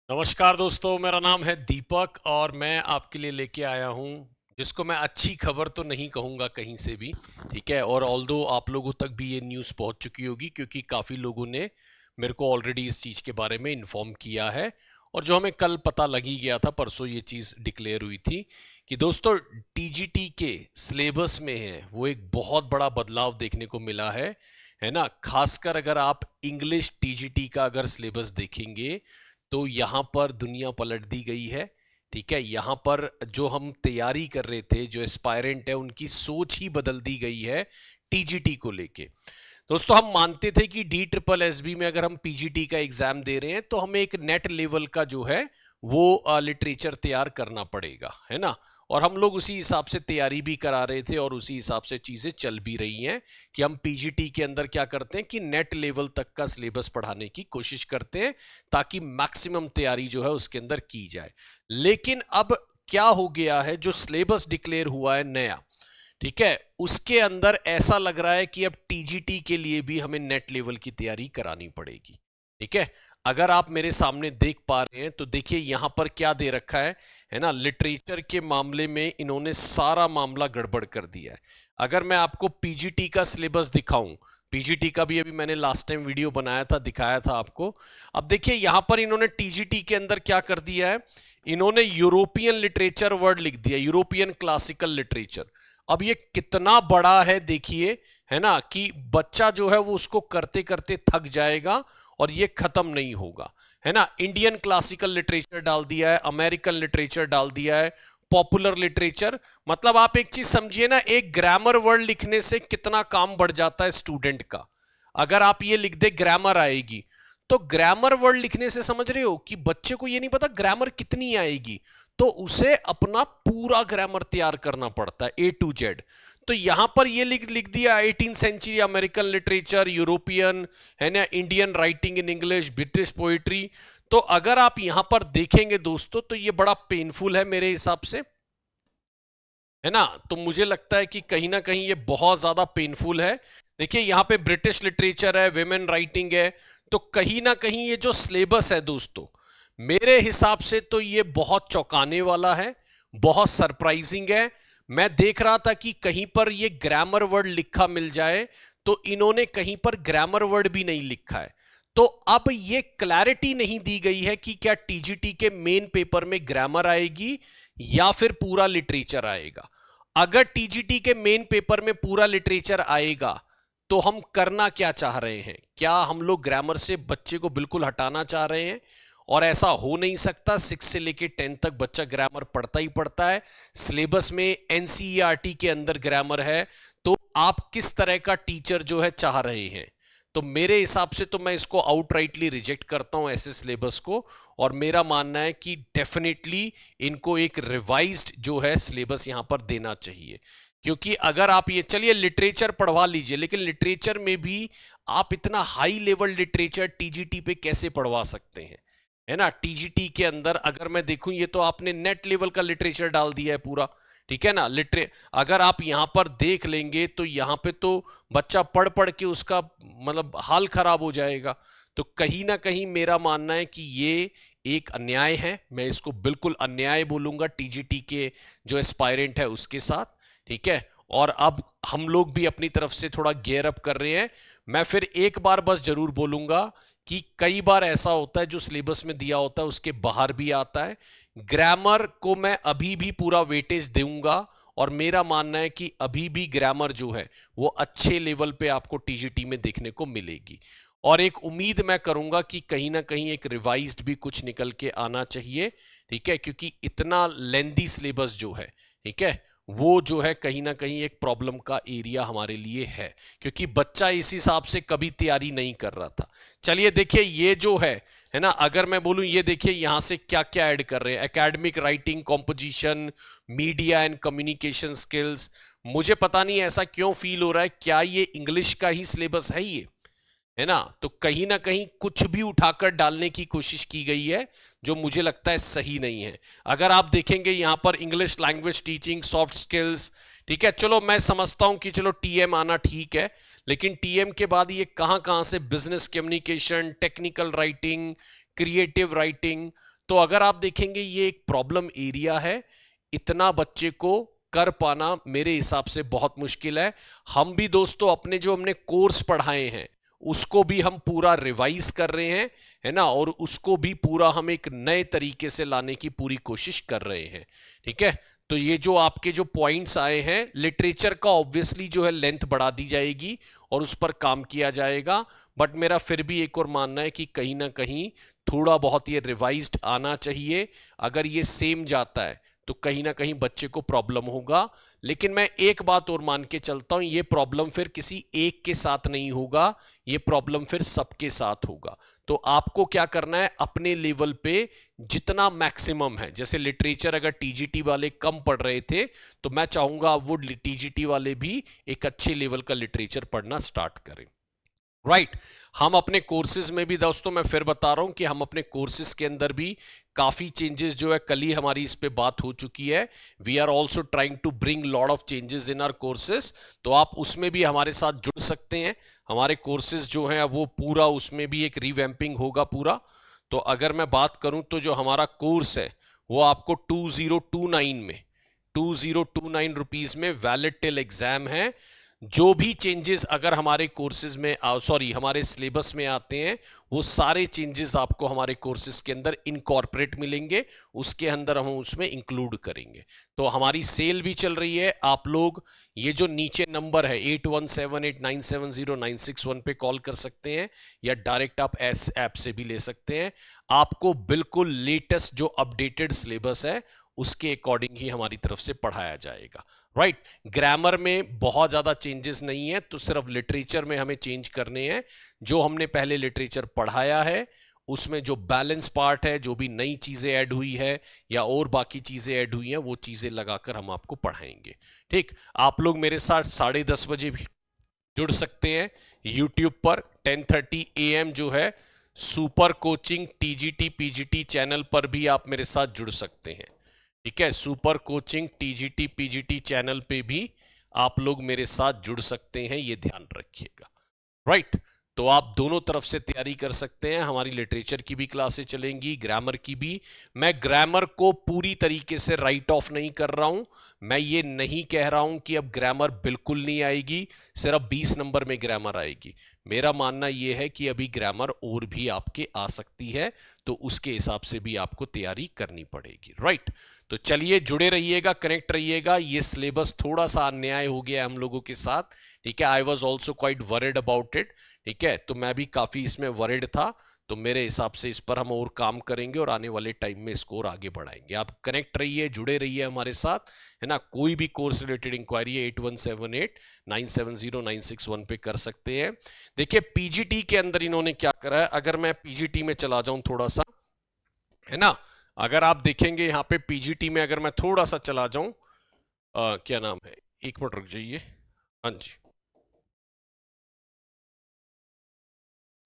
नमस्कार दोस्तों, मेरा नाम है दीपक और मैं आपके लिए लेके आया हूँ जिसको मैं अच्छी खबर तो नहीं कहूँगा कहीं से भी। ठीक है, और ऑल्दो आप लोगों तक भी ये न्यूज़ पहुँच चुकी होगी क्योंकि काफ़ी लोगों ने मेरे को ऑलरेडी इस चीज़ के बारे में इन्फॉर्म किया है। और जो हमें कल पता लग ही गया था, परसों ये चीज़ डिक्लेयर हुई थी कि दोस्तों टीजीटी के सिलेबस में है वो एक बहुत बड़ा बदलाव देखने को मिला है ना। खासकर अगर आप इंग्लिश टीजीटी का अगर सिलेबस देखेंगे तो यहाँ पर दुनिया पलट दी गई है। ठीक है, यहाँ पर जो हम तैयारी कर रहे थे, जो एस्पायरेंट है, उनकी सोच ही बदल दी गई है टीजीटी को लेके। दोस्तों, हम मानते थे कि डी ट्रिपल एस बी में अगर हम पीजीटी का एग्जाम दे रहे हैं तो हमें एक नेट लेवल का जो है वो लिटरेचर तैयार करना पड़ेगा, है ना। और हम लोग उसी हिसाब से तैयारी भी करा रहे थे और उसी हिसाब से चीजें चल भी रही हैं कि हम पीजीटी के अंदर क्या करते हैं कि नेट लेवल तक का सिलेबस पढ़ाने की कोशिश करते हैं ताकि मैक्सिमम तैयारी जो है उसके अंदर की जाए। लेकिन अब क्या हो गया है, जो सिलेबस डिक्लेयर हुआ है नया, ठीक है, उसके अंदर ऐसा लग रहा है कि अब टीजीटी के लिए भी हमें नेट लेवल की तैयारी करानी पड़ेगी। ठीक है, अगर आप मेरे सामने देख पा रहे हैं तो देखिए यहां पर क्या दे रखा है ना। लिटरेचर के मामले में इन्होंने सारा मामला गड़बड़ कर दिया है। अगर मैं आपको पीजीटी का सिलेबस दिखाऊं, पीजीटी का भी अभी मैंने लास्ट टाइम वीडियो बनाया था, दिखाया था आपको। अब देखिए यहां पर इन्होंने टीजीटी के अंदर क्या कर दिया है, इन्होंने यूरोपियन लिटरेचर वर्ड लिख दिया, यूरोपियन क्लासिकल लिटरेचर। अब ये कितना बड़ा है देखिए, है ना, कि बच्चा जो है वो उसको करते करते थक जाएगा और ये खत्म नहीं होगा, है ना। इंडियन क्लासिकल लिटरेचर डाल दिया है, अमेरिकन लिटरेचर डाल दिया है, पॉपुलर लिटरेचर। मतलब आप एक चीज समझिए ना, एक ग्रामर वर्ड लिखने से कितना काम बढ़ जाता है स्टूडेंट का। अगर आप ये लिख दे ग्रामर आएगी, तो ग्रामर वर्ड लिखने से समझ रहे हो कि बच्चे को ये नहीं पता ग्रामर कितनी आएगी, तो उसे अपना पूरा ग्रामर तैयार करना पड़ता है ए टू जेड। तो यहां पर ये लिख लिख दिया 18 सेंचुरी अमेरिकन लिटरेचर, यूरोपियन, है ना, Indian writing in English, British poetry. तो अगर आप यहां पर देखेंगे दोस्तों तो ये बड़ा पेनफुल है मेरे हिसाब से, है ना। तो मुझे लगता है कि कहीं ना कहीं ये बहुत ज्यादा पेनफुल है। देखिए यहां पे ब्रिटिश लिटरेचर है, विमेन राइटिंग है, तो कहीं ना कहीं ये जो सिलेबस है दोस्तों, मेरे हिसाब से तो ये बहुत चौंकाने वाला है, बहुत सरप्राइजिंग है। मैं देख रहा था कि कहीं पर ये ग्रामर वर्ड लिखा मिल जाए, तो इन्होंने कहीं पर ग्रामर वर्ड भी नहीं लिखा है। तो अब ये क्लैरिटी नहीं दी गई है कि क्या टीजीटी के मेन पेपर में ग्रामर आएगी या फिर पूरा लिटरेचर आएगा। अगर टीजीटी के मेन पेपर में पूरा लिटरेचर आएगा तो हम करना क्या चाह रहे हैं, क्या हम लोग ग्रामर से बच्चे को बिल्कुल हटाना चाह रहे हैं? और ऐसा हो नहीं सकता, 6 से लेके 10 तक बच्चा ग्रामर पढ़ता ही पढ़ता है। सिलेबस में एनसीईआरटी के अंदर ग्रामर है, तो आप किस तरह का टीचर जो है चाह रहे हैं? तो मेरे हिसाब से तो मैं इसको आउटराइटली रिजेक्ट करता हूं ऐसे सिलेबस को। और मेरा मानना है कि डेफिनेटली इनको एक रिवाइज्ड जो है सिलेबस यहां पर देना चाहिए। क्योंकि अगर आप ये, चलिए लिटरेचर पढ़वा लीजिए, लेकिन लिटरेचर में भी आप इतना हाई लेवल लिटरेचर टीजीटी पे कैसे पढ़वा सकते हैं, है ना। टीजीटी के अंदर अगर मैं देखूं, ये तो आपने नेट लेवल का लिटरेचर डाल दिया है पूरा, ठीक है ना। अगर आप यहां पर देख लेंगे तो यहां पे तो बच्चा पढ़ पढ़ के उसका मतलब हाल खराब हो जाएगा। तो कहीं ना कहीं मेरा मानना है कि ये एक अन्याय है, मैं इसको बिल्कुल अन्याय बोलूंगा टीजीटी के जो एस्पायरेंट है उसके साथ। ठीक है, और अब हम लोग भी अपनी तरफ से थोड़ा गियर अप कर रहे हैं। मैं फिर एक बार बस जरूर बोलूंगा कि कई बार ऐसा होता है जो सिलेबस में दिया होता है उसके बाहर भी आता है। ग्रामर को मैं अभी भी पूरा वेटेज दूंगा और मेरा मानना है कि अभी भी ग्रामर जो है वो अच्छे लेवल पे आपको टीजीटी में देखने को मिलेगी। और एक उम्मीद मैं करूंगा कि कहीं ना कहीं एक रिवाइज्ड भी कुछ निकल के आना चाहिए। ठीक है, क्योंकि इतना लेंदी सिलेबस जो है, ठीक है, वो जो है कहीं ना कहीं एक प्रॉब्लम का एरिया हमारे लिए है, क्योंकि बच्चा इस हिसाब से कभी तैयारी नहीं कर रहा था। चलिए देखिए ये जो है ना, अगर मैं बोलूं ये देखिए यहां से क्या क्या ऐड कर रहे हैं, academic writing composition, media and communication skills. मुझे पता नहीं ऐसा क्यों फील हो रहा है, क्या ये इंग्लिश का ही सिलेबस है ये, है ना। तो कहीं ना कहीं कुछ भी उठाकर डालने की कोशिश की गई है जो मुझे लगता है सही नहीं है। अगर आप देखेंगे यहां पर English language teaching, soft skills, ठीक है, चलो मैं समझता हूं कि चलो टीएम आना ठीक है, लेकिन टीएम के बाद ये कहां कहां से business communication, technical writing, creative writing. तो अगर आप देखेंगे ये एक प्रॉब्लम एरिया है, इतना बच्चे को कर पाना मेरे हिसाब से बहुत मुश्किल है। हम भी दोस्तों अपने जो हमने कोर्स पढ़ाए हैं उसको भी हम पूरा रिवाइज कर रहे हैं, है ना, और उसको भी पूरा हम एक नए तरीके से लाने की पूरी कोशिश कर रहे हैं। ठीक है, तो ये जो आपके जो पॉइंट्स आए हैं, लिटरेचर का ऑब्वियसली जो है लेंथ बढ़ा दी जाएगी और उस पर काम किया जाएगा, बट मेरा फिर भी एक और मानना है कि कहीं ना कहीं थोड़ा बहुत ये रिवाइज्ड आना चाहिए। अगर ये सेम जाता है तो कहीं ना कहीं बच्चे को प्रॉब्लम होगा। लेकिन मैं एक बात और मान के चलता हूं, ये प्रॉब्लम फिर किसी एक के साथ नहीं होगा, ये प्रॉब्लम फिर सबके साथ होगा। तो आपको क्या करना है, अपने लेवल पे जितना मैक्सिमम है, जैसे लिटरेचर अगर टीजीटी वाले कम पढ़ रहे थे तो मैं चाहूंगा वो टीजीटी वाले भी एक अच्छे लेवल का लिटरेचर पढ़ना स्टार्ट करें। राइट हम अपने कोर्सेज में भी दोस्तों, मैं फिर बता रहा हूं कि हम अपने कोर्सेज के अंदर भी काफी चेंजेस जो है, कल ही हमारी इस पे बात हो चुकी है। We are also trying to bring lot of changes in our courses, तो आप उसमें भी हमारे साथ जुड़ सकते हैं। हमारे कोर्सेज जो हैं वो पूरा उसमें भी एक रिवैम्पिंग होगा पूरा। तो अगर मैं बात करूं तो जो हमारा कोर्स है वो आपको 2029 में 2029 रुपीज में वैलिड टिल एग्जाम है। जो भी चेंजेस अगर हमारे कोर्सेज में सॉरी हमारे सिलेबस में आते हैं वो सारे चेंजेस आपको हमारे कोर्सेज के अंदर इनकॉर्पोरेट मिलेंगे, उसके अंदर हम उसमें इंक्लूड करेंगे। तो हमारी सेल भी चल रही है, आप लोग ये जो नीचे नंबर है 8178970961 पे कॉल कर सकते हैं या डायरेक्ट आप एस ऐप से भी ले सकते हैं। आपको बिल्कुल लेटेस्ट जो अपडेटेड सिलेबस है उसके अकॉर्डिंग ही हमारी तरफ से पढ़ाया जाएगा। राइट ग्रामर में बहुत ज्यादा चेंजेस नहीं है, तो सिर्फ लिटरेचर में हमें चेंज करने हैं। जो हमने पहले लिटरेचर पढ़ाया है उसमें जो बैलेंस पार्ट है, जो भी नई चीजें ऐड हुई है या और बाकी चीजें ऐड हुई हैं, वो चीजें लगाकर हम आपको पढ़ाएंगे। ठीक, आप लोग मेरे साथ 10:30 बजे भी जुड़ सकते हैं यूट्यूब पर। 10:30 AM जो है super coaching TGT PGT channel पर भी आप मेरे साथ जुड़ सकते हैं। ठीक है, super coaching TGT PGT channel पे भी आप लोग मेरे साथ जुड़ सकते हैं, ये ध्यान रखिएगा। राइट तो आप दोनों तरफ से तैयारी कर सकते हैं। हमारी लिटरेचर की भी क्लासेस चलेंगी, ग्रामर की भी। मैं ग्रामर को पूरी तरीके से राइट ऑफ नहीं कर रहा हूं, मैं ये नहीं कह रहा हूं कि अब ग्रामर बिल्कुल नहीं आएगी, सिर्फ 20 नंबर में ग्रामर आएगी। मेरा मानना यह है कि अभी ग्रामर और भी आपके आ सकती है, तो उसके हिसाब से भी आपको तैयारी करनी पड़ेगी। राइट तो चलिए जुड़े रहिएगा, कनेक्ट रहिएगा। ये सिलेबस थोड़ा सा अन्याय हो गया हम लोगों के साथ। ठीक है, I was also quite worried about it. ठीक है, तो मैं भी काफी इसमें वरिड था, तो मेरे हिसाब से इस पर हम और काम करेंगे और आने वाले टाइम में इसको और आगे बढ़ाएंगे। आप कनेक्ट रहिए, जुड़े रहिए हमारे साथ, है ना। कोई भी कोर्स रिलेटेड इंक्वायरी है 8178970961 पे कर सकते हैं। देखिए पीजीटी के अंदर इन्होंने क्या करा है, अगर मैं पीजीटी में चला जाऊं थोड़ा सा, है ना, अगर आप देखेंगे यहाँ पे पीजीटी में अगर मैं थोड़ा सा चला जाऊं, क्या नाम है, एक मिनट रुक जाइए। हाँ जी,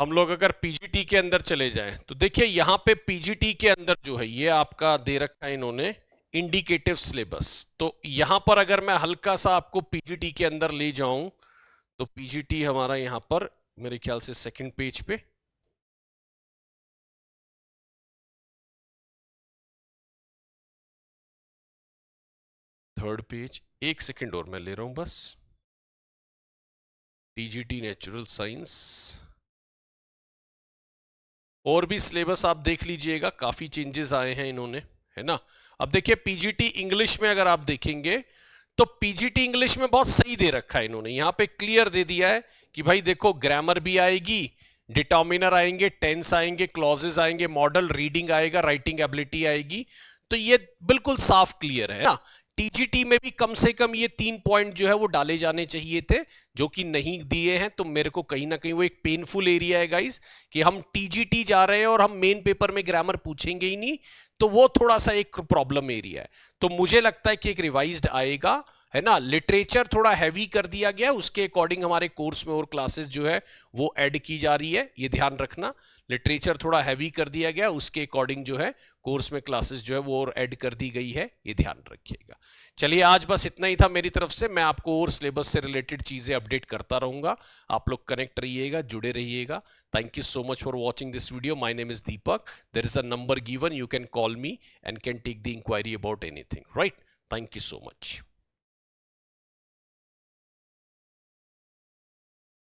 हम लोग अगर पीजीटी के अंदर चले जाएं तो देखिए यहाँ पे पीजीटी के अंदर जो है ये आपका दे रखा है इन्होंने इंडिकेटिव सिलेबस। तो यहां पर अगर मैं हल्का सा आपको पीजीटी के अंदर ले जाऊं तो पीजीटी हमारा यहां पर मेरे ख्याल से सेकंड पेज पे, थर्ड पेज, एक सेकंड और मैं ले रहा हूं बस। टीजीटी नेचुरल साइंस और भी सिलेबस आप देख लीजिएगा, काफी चेंजेस आए हैं इन्होंने, है ना। अब देखिए पीजीटी इंग्लिश में अगर आप देखेंगे तो पीजीटी इंग्लिश में बहुत सही दे रखा है इन्होंने, यहां पे क्लियर दे दिया है कि भाई देखो ग्रामर भी आएगी, डिटर्मिनर आएंगे, टेंस आएंगे, क्लॉजेस आएंगे, मॉडल रीडिंग आएगा, राइटिंग एबिलिटी आएगी। तो ये बिल्कुल साफ क्लियर है ना। टीजीटी में भी कम से कम ये 3 पॉइंट जो है वो डाले जाने चाहिए थे, जो कि नहीं दिए हैं। तो मेरे को कहीं ना कहीं वो एक पेनफुल एरिया है गाइस, कि हम टीजीटी जा रहे हैं और हम मेन पेपर में ग्रामर पूछेंगे ही नहीं, तो वो थोड़ा सा एक प्रॉब्लम एरिया है। तो मुझे लगता है कि एक रिवाइज्ड आएगा, है ना। लिटरेचर थोड़ा हैवी कर दिया गया, उसके अकॉर्डिंग हमारे कोर्स में और क्लासेस जो है वो ऐड की जा रही है, ये ध्यान रखना। लिटरेचर थोड़ा हैवी कर दिया गया, उसके अकॉर्डिंग जो है कोर्स में क्लासेस जो है वो और ऐड कर दी गई है, ये ध्यान रखिएगा। चलिए आज बस इतना ही था मेरी तरफ से, मैं आपको और सिलेबस से रिलेटेड चीजें अपडेट करता रहूंगा। आप लोग कनेक्ट रहिएगा, जुड़े रहिएगा। Thank you so much for watching this video. My name is Deepak. There is a number given. You can call me and can take the inquiry about anything, right? Thank you so much.